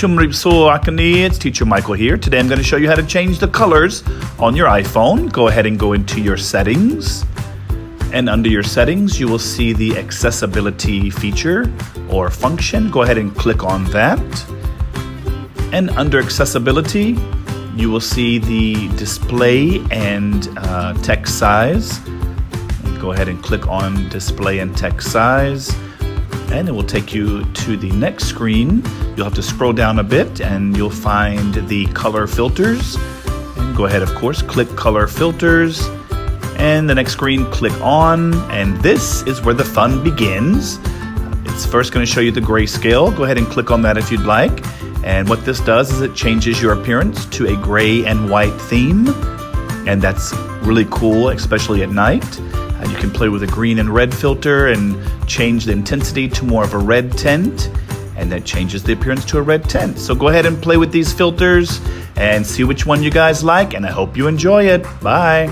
It's Teacher Michael here. Today I'm going to show you how to change the colors on your iPhone. Go ahead and go into your settings. And under your settings, you will see the accessibility feature or function. Go ahead and click on that. And under accessibility, you will see the display and text size. Go ahead and click on display and text size. And it will take you to the next screen. You'll have to scroll down a bit and you'll find the color filters. And go ahead, of course, click color filters. And the next screen, click on. And this is where the fun begins. It's first going to show you the grayscale. Go ahead and click on that if you'd like. And what this does is it changes your appearance to a gray and white theme. And that's really cool, especially at night. You can play with a green and red filter and change the intensity to more of a red tint, and that changes the appearance to a red tint. So go ahead and play with these filters and see which one you guys like, and I hope you enjoy it. Bye.